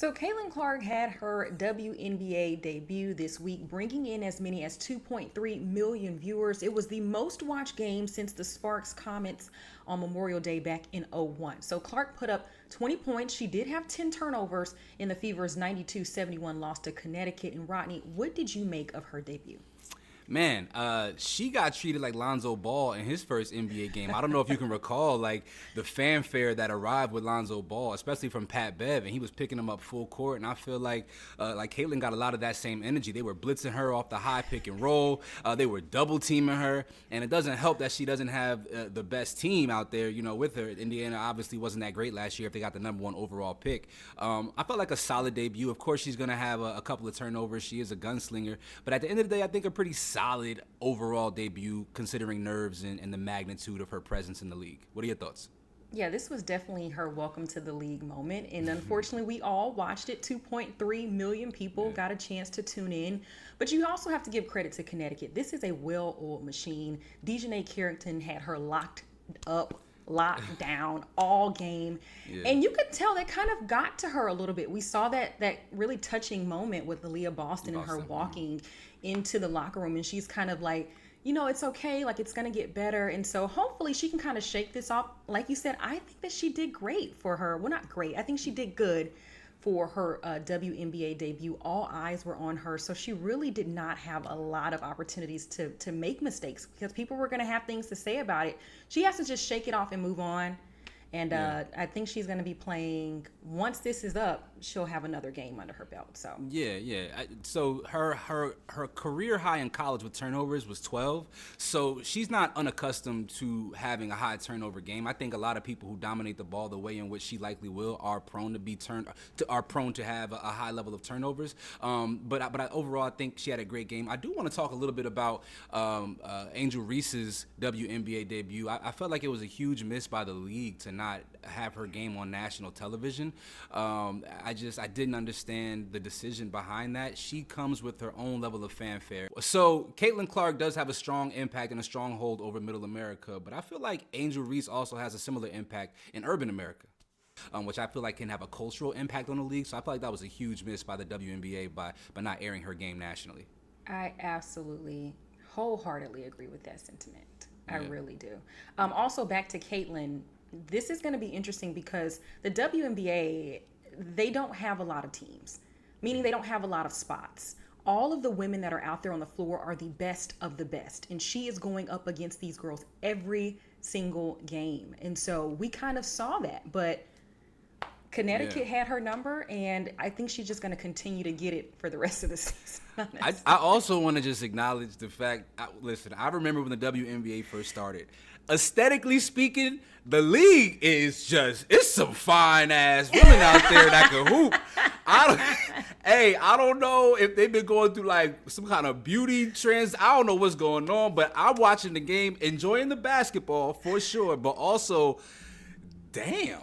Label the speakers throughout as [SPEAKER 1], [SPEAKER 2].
[SPEAKER 1] So Caitlin Clark had her WNBA debut this week, bringing in as many as 2.3 million viewers. It was the most watched game since the Sparks Comets on Memorial Day back in '01. So Clark put up 20 points. She did have 10 turnovers in the Fever's 92-71 loss to Connecticut. And Rodney, what did you make of her debut?
[SPEAKER 2] Man, she got treated like Lonzo Ball in his first NBA game. I don't know if you can recall, like, the fanfare that arrived with Lonzo Ball, especially from Pat Bev, and he was picking him up full court. And I feel like Caitlin got a lot of that same energy. They were blitzing her off the high pick and roll. They were double teaming her, and it doesn't help that she doesn't have the best team out there, with her. Indiana obviously wasn't that great last year if they got the #1 overall pick. I felt like a solid debut. Of course, she's gonna have a couple of turnovers. She is a gunslinger, but at the end of the day, I think a pretty solid overall debut considering nerves and the magnitude of her presence in the league. What are your thoughts?
[SPEAKER 1] Yeah, this was definitely her welcome to the league moment. And unfortunately, we all watched it. 2.3 million people got a chance to tune in. But you also have to give credit to Connecticut. This is a well-oiled machine. Dejanay Carrington had her locked down all game. Yeah. And you could tell that kind of got to her a little bit. We saw that really touching moment with Aaliyah Boston and her walking into the locker room, and she's kind of like, it's okay, like it's gonna get better. And so hopefully she can kind of shake this off. Like you said, I think that she did great for her. Well, not great. I think she did good for her WNBA debut. All eyes were on her, so she really did not have a lot of opportunities to make mistakes because people were going to have things to say about it. She has to just shake it off and move on. And I think she's going to be playing, once this is up, she'll have another game under her belt. So
[SPEAKER 2] so her career high in college with turnovers was 12. So she's not unaccustomed to having a high turnover game. I think a lot of people who dominate the ball the way in which she likely will are prone to have a high level of turnovers. But I overall I think she had a great game. I do want to talk a little bit about Angel Reese's WNBA debut. I felt like it was a huge miss by the league to not have her game on national television. I didn't understand the decision behind that. She comes with her own level of fanfare. So Caitlin Clark does have a strong impact and a strong hold over Middle America, but I feel like Angel Reese also has a similar impact in urban America, which I feel like can have a cultural impact on the league. So I feel like that was a huge miss by the WNBA by not airing her game nationally.
[SPEAKER 1] I absolutely wholeheartedly agree with that sentiment. I really do. Also, back to Caitlin, this is going to be interesting because the WNBA, they don't have a lot of teams, meaning they don't have a lot of spots. All of the women that are out there on the floor are the best of the best, and she is going up against these girls every single game. And so we kind of saw that, but Connecticut had her number, and I think she's just going to continue to get it for the rest of the season.
[SPEAKER 2] I also want to just acknowledge the fact, I remember when the WNBA first started. Aesthetically speaking, the league is it's some fine ass women out there that can hoop. I don't know if they've been going through like some kind of beauty trends. I don't know what's going on, but I'm watching the game, enjoying the basketball for sure, but also, damn.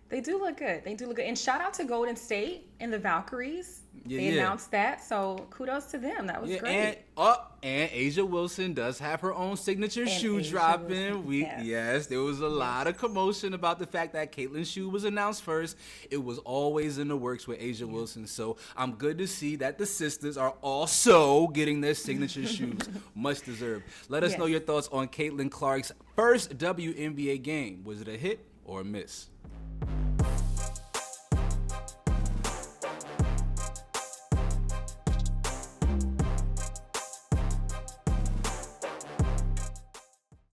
[SPEAKER 1] They do look good. And shout out to Golden State and the Valkyries. They announced that, so kudos to them. That was great.
[SPEAKER 2] And Asia Wilson does have her own signature shoe dropping. Yes, there was a lot of commotion about the fact that Caitlin's shoe was announced first. It was always in the works with Asia Wilson, so I'm good to see that the sisters are also getting their signature shoes. Much deserved. Let us know your thoughts on Caitlin Clark's first WNBA game. Was it a hit or a miss?